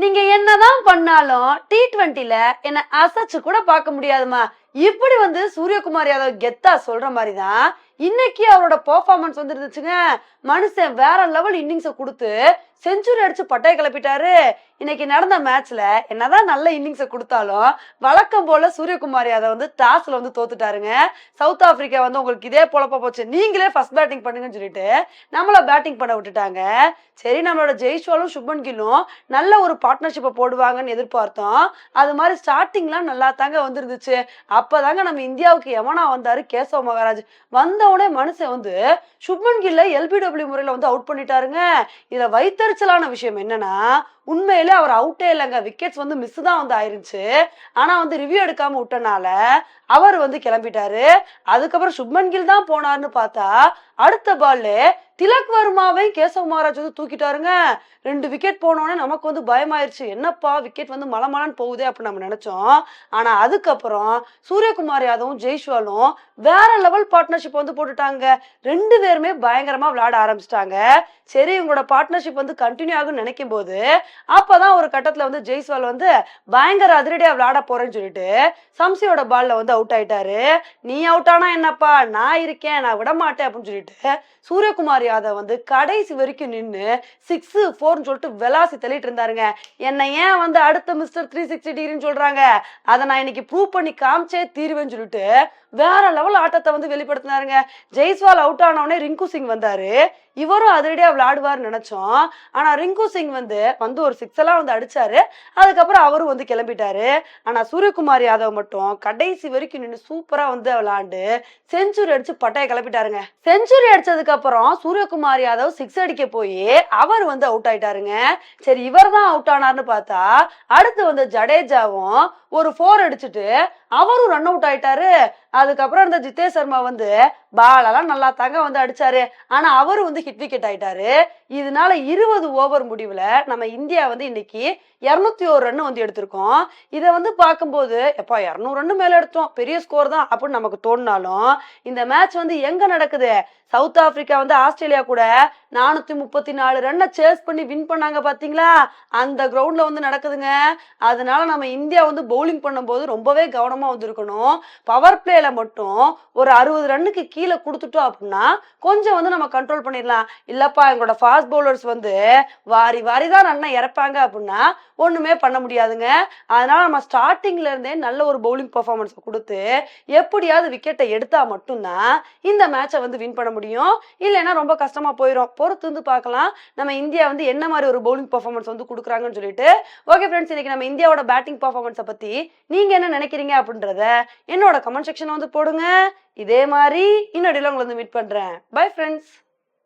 நீங்க என்னதான் பண்ணாலும் T20ல என்ன அசைச்சு கூட பார்க்க முடியாதுமா. இப்படி சூரியகுமார் யாதவ் கெத்தா சொல்ற மாதிரிதான் இன்னைக்கு அவரோட பெர்ஃபார்மன்ஸ் இருந்துச்சுங்க. மனுஷன் வேற லெவல் இன்னிங்ஸ கொடுத்து செஞ்சுரி அடிச்சு பட்டைய கிளப்பிட்டாரு. இன்னைக்கு நடந்த மேட்ச்ல என்னதான் நல்ல இன்னிங்ஸ கொடுத்தாலும் வழக்கம் போல சூரியகுமார் யாதவ் டாஸ்ல தோத்துட்டாருங்க. சவுத் ஆப்பிரிக்கா உங்களுக்கு இதே பொழப்ப போச்சு, நீங்களே ஃபர்ஸ்ட் பேட்டிங் பண்ணுங்கன்னு சொல்லிட்டு நம்மள பேட்டிங் பண்ண விட்டுட்டாங்க. சரி, நம்மளோட ஜெய்ஸ்வாலும் சுப்மன் கில்லும் நல்ல ஒரு பார்ட்னர்ஷிப்பை போடுவாங்கன்னு எதிர்பார்த்தோம். அது மாதிரி ஸ்டார்டிங்லாம் நல்லா தாங்க வந்துருந்துச்சு. அப்பதாங்க நம்ம இந்தியாவுக்கு எவனா வந்தாரு கேசவ் மகாராஜ். வந்தவுடனே மனுஷன் சுப்மன் கில்ல எல்பிடபிள்யூ முறையில அவுட் பண்ணிட்டாருங்க. இதுல வைத்தறிச்சலான விஷயம் என்னன்னா, உண்மையிலே அவர் அவுட்டே இல்லைங்க. விக்கெட்ஸ் மிஸ் தான் ஆயிருச்சு. ஆனா ரிவ்யூ எடுக்காம விட்டனால அவர் கிளம்பிட்டாரு. அதுக்கப்புறம் சுப்மன் கில் தான் போனாருன்னு பார்த்தா அடுத்த பால்ல திலக் வர்மாவை கேசவ் மகாராஜ் தூக்கிட்டாருங்க. 2 விக்கெட் போனோடனே நமக்கு பயமாயிருச்சு. என்னப்பா விக்கெட் மலமலன்னு போகுதே அப்படின்னு நம்ம நினைச்சோம். ஆனா அதுக்கப்புறம் சூரியகுமார் யாதவும் ஜெய்ஸ்வாலும் வேற லெவல் பார்ட்னர்ஷிப் போட்டுட்டாங்க. 2 பேருமே பயங்கரமா விளையாட ஆரம்பிச்சிட்டாங்க. சரி, இவங்களோட பார்ட்னர்ஷிப் கண்டினியூ ஆகும்னு நினைக்கும் போது அப்பதான் ஒரு கட்டத்துல ஜெய்ஸ்வால் பயங்கர அதிரடியா விளையாட போறேன்னு சொல்லிட்டு சம்சியோட பால்ல அவுட் ஆயிட்டாரு. நீ அவுட் ஆனா என்னப்பா, நான் இருக்கேன், நான் விட மாட்டேன் அப்படின்னு சொல்லிட்டு சூரியகுமார் யாதவ் கடைசி வரைக்கும் நின்று 6, 4ன்னு சொல்லிட்டு வெலாசி தள்ளிட்டு இருந்தாருங்க. என்னை ஏன் அடுத்த மிஸ்டர் 360 டிகிரின்னு சொல்றாங்க, அதை நான் இன்னைக்கு ப்ரூவ் பண்ணி காமிச்சே தீருவேன்னு சொல்லிட்டு வேற லெவல் ஆட்டத்தை வெளிப்படுத்தினாருங்க. ஜெய்ஸ்வால் அவுட் ஆனவுடனே ரிங்கு சிங் வந்தாரு. இவரும் அதிரடியா விளையாடுவார்னு நினைச்சோம். ஆனா ரிங்கு சிங் ஒரு 6 எல்லாம் அடிச்சாரு. அதுக்கப்புறம் அவரும் கிளம்பிட்டாரு. ஆனா சூரியகுமார் யாதவ் மட்டும் கடைசி வரைக்கும் நின்று சூப்பரா விளையாண்டு செஞ்சுரி அடிச்சு பட்டைய கிளப்பிட்டாருங்க. செஞ்சுரி அடிச்சதுக்கு அப்புறம் சூரியகுமார் யாதவ் 6 அடிக்க போய் அவர் அவுட் ஆயிட்டாருங்க. சரி, இவர் தான் அவுட் ஆனார்னு பார்த்தா அடுத்து ஜடேஜாவும் ஒரு 4 அடிச்சுட்டு அவரும் ரன் அவுட் ஆயிட்டாரு. அதுக்கப்புறம் இந்த ஜிதேஷ் சர்மா பாலெல்லாம் நல்லா தாங்க அடிச்சாரு. ஆனா அவரு ஹிட் விக்கெட் ஆயிட்டாரு. இதனால 20 ஓவர் முடிவுல நம்ம இந்தியா இன்னைக்கு 201 ரன் எடுத்திருக்கோம். இதை பார்க்கும்போது எப்பா 200 ரன் மேல எடுத்தோம், பெரிய ஸ்கோர் தான் அப்படின்னு நமக்கு தோணினாலும் இந்த மேட்ச் எங்க நடக்குது? சவுத் ஆப்பிரிக்கா ஆஸ்திரேலியா கூட 434 ரன்னை சேஸ் பண்ணி வின் பண்ணாங்க பாத்தீங்களா? அந்த கிரவுண்ட்ல நடக்குதுங்க. அதனால நம்ம இந்தியா பவுலிங் பண்ணும்போது ரொம்பவே கவனமா இருக்கணும். பவர் பிளேல மட்டும் ஒரு 60 ரன்னுக்கு கீழே கொடுத்துட்டோம் அப்படின்னா கொஞ்சம் நம்ம கண்ட்ரோல் பண்ணிடலாம். இல்லப்பா எங்களோட ஃபாஸ்ட் பவுலர்ஸ் வாரி வாரி தான் ரன்னை இறப்பாங்க அப்படின்னா ஒண்ணுமே பண்ண முடியாதுங்க. அதனால நம்ம ஸ்டார்டிங்ல இருந்தே நல்ல ஒரு பவுலிங் பெர்ஃபார்மன்ஸ் கொடுத்து எப்படியாவது விக்கெட்டை எடுத்தா மட்டும்தான் இந்த மேட்சை வின் பண்ண முடியும். இல்லைன்னா ரொம்ப கஷ்டமா போயிடும். பொறுத்து பார்க்கலாம் நம்ம இந்தியா என்ன மாதிரி ஒரு பவுலிங் பெர்ஃபார்மன்ஸ் கொடுக்குறாங்கன்னு சொல்லிட்டு. ஓகே ஃப்ரெண்ட்ஸ், இன்னைக்கு நம்ம இந்தியாவோட பேட்டிங் பெர்ஃபார்மன்ஸை பத்தி நீங்க என்ன நினைக்கிறீங்க அப்படின்றத என்னோட கமெண்ட் செக்ஷன்ல போடுங்க. இதே மாதிரி இன்னொரு உங்களை மீட் பண்றேன். Bye friends.